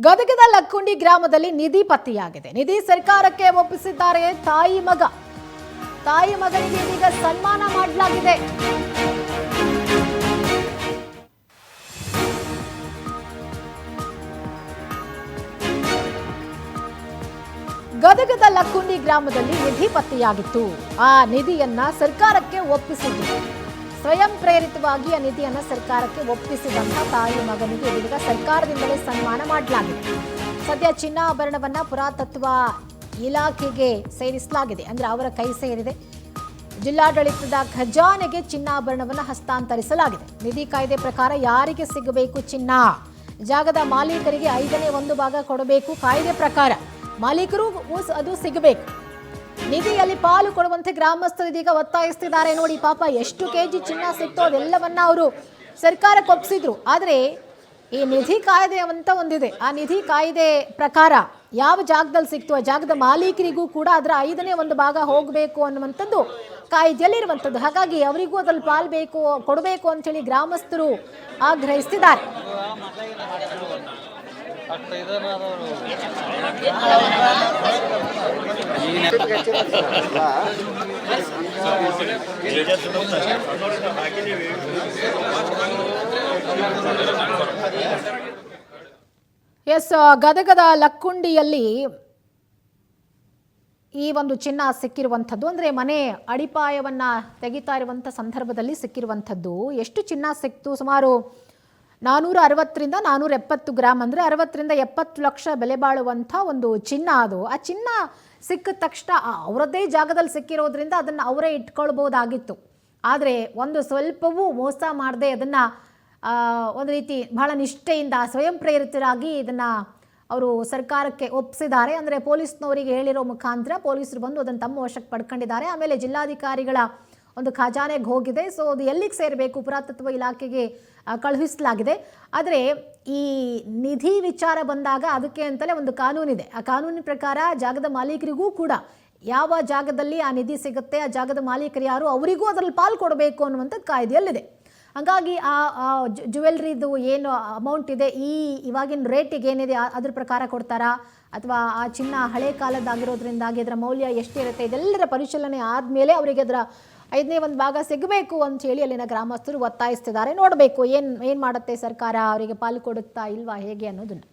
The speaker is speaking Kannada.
ಗದಗದ ಲಕ್ಕುಂಡಿ ಗ್ರಾಮದಲ್ಲಿ ನಿಧಿ ಪತ್ತೆಯಾಗಿದೆ. ನಿಧಿ ಸರ್ಕಾರಕ್ಕೆ ಒಪ್ಪಿಸಿದ್ದಾರೆ ತಾಯಿ ಮಗ. ತಾಯಿ ಮಗನಿಗೆ ಇದೀಗ ಸನ್ಮಾನ ಮಾಡಲಾಗಿದೆ. ಗದಗದ ಲಕ್ಕುಂಡಿ ಗ್ರಾಮದಲ್ಲಿ ನಿಧಿ ಪತ್ತೆಯಾಗಿತ್ತು. ಆ ನಿಧಿಯನ್ನ ಸರ್ಕಾರಕ್ಕೆ ಒಪ್ಪಿಸಿದ್ರು. ಸ್ವಯಂ ಪ್ರೇರಿತವಾಗಿ ಆ ನಿಧಿಯನ್ನು ಸರ್ಕಾರಕ್ಕೆ ಒಪ್ಪಿಸಿದಂತ ತಾಯಿ ಮಗನಿಗೆ ಇದೀಗ ಸರ್ಕಾರದಿಂದಲೇ ಸನ್ಮಾನ ಮಾಡಲಾಗಿದೆ. ಸದ್ಯ ಚಿನ್ನಾಭರಣವನ್ನ ಪುರಾತತ್ವ ಇಲಾಖೆಗೆ ಸೇರಿಸಲಾಗಿದೆ. ಅಂದ್ರೆ ಅವರ ಕೈ ಸೇರಿದೆ. ಜಿಲ್ಲಾಡಳಿತದ ಖಜಾನೆಗೆ ಚಿನ್ನಾಭರಣವನ್ನ ಹಸ್ತಾಂತರಿಸಲಾಗಿದೆ. ನಿಧಿ ಕಾಯ್ದೆ ಪ್ರಕಾರ ಯಾರಿಗೆ ಸಿಗಬೇಕು ಚಿನ್ನ? ಜಾಗದ ಮಾಲೀಕರಿಗೆ 5ನೇ 1 ಭಾಗ ಕೊಡಬೇಕು. ಕಾಯ್ದೆ ಪ್ರಕಾರ ಮಾಲೀಕರು ಅದು ಸಿಗಬೇಕು. ನಿಧಿಯಲ್ಲಿ ಪಾಲು ಕೊಡುವಂತೆ ಗ್ರಾಮಸ್ಥರು ಇದೀಗ ಒತ್ತಾಯಿಸ್ತಿದ್ದಾರೆ. ನೋಡಿ ಪಾಪ ಎಷ್ಟು ಕೆಜಿ ಚಿನ್ನ ಸಿಕ್ತೋ ಅದೆಲ್ಲವನ್ನ ಅವರು ಸರ್ಕಾರಕ್ಕೆ ಒಪ್ಪಿಸಿದ್ರು. ಆದರೆ ಈ ನಿಧಿ ಕಾಯ್ದೆ ಅಂತ ಒಂದಿದೆ. ಆ ನಿಧಿ ಕಾಯ್ದೆ ಪ್ರಕಾರ ಯಾವ ಜಾಗದಲ್ಲಿ ಸಿಕ್ತು ಆ ಜಾಗದ ಮಾಲೀಕರಿಗೂ ಕೂಡ ಅದರ 5ನೇ 1 ಭಾಗ ಹೋಗಬೇಕು ಅನ್ನುವಂಥದ್ದು ಕಾಯ್ದೆಯಲ್ಲಿರುವಂಥದ್ದು. ಹಾಗಾಗಿ ಅವರಿಗೂ ಅದ್ರಲ್ಲಿ ಪಾಲು ಬೇಕು ಕೊಡಬೇಕು ಅಂತೇಳಿ ಗ್ರಾಮಸ್ಥರು ಆಗ್ರಹಿಸ್ತಿದ್ದಾರೆ. ಎಸ್, ಗದಗದ ಲಕ್ಕುಂಡಿಯಲ್ಲಿ ಈ ಒಂದು ಚಿನ್ನ ಸಿಕ್ಕಿರುವಂಥದ್ದು ಅಂದರೆ ಮನೆ ಅಡಿಪಾಯವನ್ನ ತೆಗಿತಾ ಇರುವಂಥ ಸಂದರ್ಭದಲ್ಲಿ ಸಿಕ್ಕಿರುವಂಥದ್ದು. ಎಷ್ಟು ಚಿನ್ನ ಸಿಕ್ತು? ಸುಮಾರು 460ರಿಂದ 470 ಗ್ರಾಮ್, ಅಂದರೆ 60ರಿಂದ 70 ಲಕ್ಷ ಬೆಲೆ ಬಾಳುವಂಥ ಒಂದು ಚಿನ್ನ ಅದು. ಆ ಚಿನ್ನ ಸಿಕ್ಕಿದ ತಕ್ಷಣ ಅವರದ್ದೇ ಜಾಗದಲ್ಲಿ ಸಿಕ್ಕಿರೋದ್ರಿಂದ ಅದನ್ನು ಅವರೇ ಇಟ್ಕೊಳ್ಬೋದಾಗಿತ್ತು. ಆದರೆ ಒಂದು ಸ್ವಲ್ಪವೂ ಮೋಸ ಮಾಡದೆ ಅದನ್ನು ಒಂದು ರೀತಿ ಬಹಳ ನಿಷ್ಠೆಯಿಂದ ಸ್ವಯಂ ಪ್ರೇರಿತರಾಗಿ ಇದನ್ನು ಅವರು ಸರ್ಕಾರಕ್ಕೆ ಒಪ್ಪಿಸಿದ್ದಾರೆ. ಅಂದರೆ ಪೊಲೀಸ್ನವರಿಗೆ ಹೇಳಿರೋ ಮುಖಾಂತರ ಪೊಲೀಸರು ಬಂದು ಅದನ್ನು ತಮ್ಮ ವಶಕ್ಕೆ ಪಡ್ಕೊಂಡಿದ್ದಾರೆ. ಆಮೇಲೆ ಜಿಲ್ಲಾಧಿಕಾರಿಗಳ ಒಂದು ಖಜಾನೆಗೆ ಹೋಗಿದೆ. ಸೊ ಅದು ಎಲ್ಲಿಗೆ ಸೇರಬೇಕು? ಪುರಾತತ್ವ ಇಲಾಖೆಗೆ ಕಳುಹಿಸಲಾಗಿದೆ. ಆದರೆ ಈ ನಿಧಿ ವಿಚಾರ ಬಂದಾಗ ಅದಕ್ಕೆ ಅಂತಲೇ ಒಂದು ಕಾನೂನಿದೆ. ಆ ಕಾನೂನಿನ ಪ್ರಕಾರ ಜಾಗದ ಮಾಲೀಕರಿಗೂ ಕೂಡ ಯಾವ ಜಾಗದಲ್ಲಿ ಆ ನಿಧಿ ಸಿಗುತ್ತೆ, ಆ ಜಾಗದ ಮಾಲೀಕರು ಯಾರು, ಅವರಿಗೂ ಅದರಲ್ಲಿ ಪಾಲು ಕೊಡಬೇಕು ಅನ್ನುವಂಥದ್ದು ಕಾಯ್ದೆಯಲ್ಲಿದೆ. ಹಾಗಾಗಿ ಆ ಜ್ಯುವೆಲ್ರಿದು ಏನು ಅಮೌಂಟ್ ಇದೆ, ಇವಾಗಿನ ರೇಟಿಗೆ ಏನಿದೆ ಅದ್ರ ಪ್ರಕಾರ ಕೊಡ್ತಾರಾ, ಅಥವಾ ಆ ಚಿನ್ನ ಹಳೆ ಕಾಲದಾಗಿರೋದ್ರಿಂದಾಗಿ ಅದರ ಮೌಲ್ಯ ಎಷ್ಟಿರುತ್ತೆ, ಇದೆಲ್ಲರ ಪರಿಶೀಲನೆ ಆದಮೇಲೆ ಅವರಿಗೆ ಅದರ 5ನೇ 1 ಭಾಗ ಸಿಗಬೇಕು ಅಂತ ಹೇಳಿ ಅಲ್ಲಿನ ಗ್ರಾಮಸ್ಥರು ಒತ್ತಾಯಿಸ್ತಿದ್ದಾರೆ. ನೋಡಬೇಕು ಏನು ಮಾಡುತ್ತೆ ಸರ್ಕಾರ, ಅವರಿಗೆ ಪಾಲು ಕೊಡುತ್ತಾ ಇಲ್ವಾ ಹೇಗೆ ಅನ್ನೋದನ್ನು.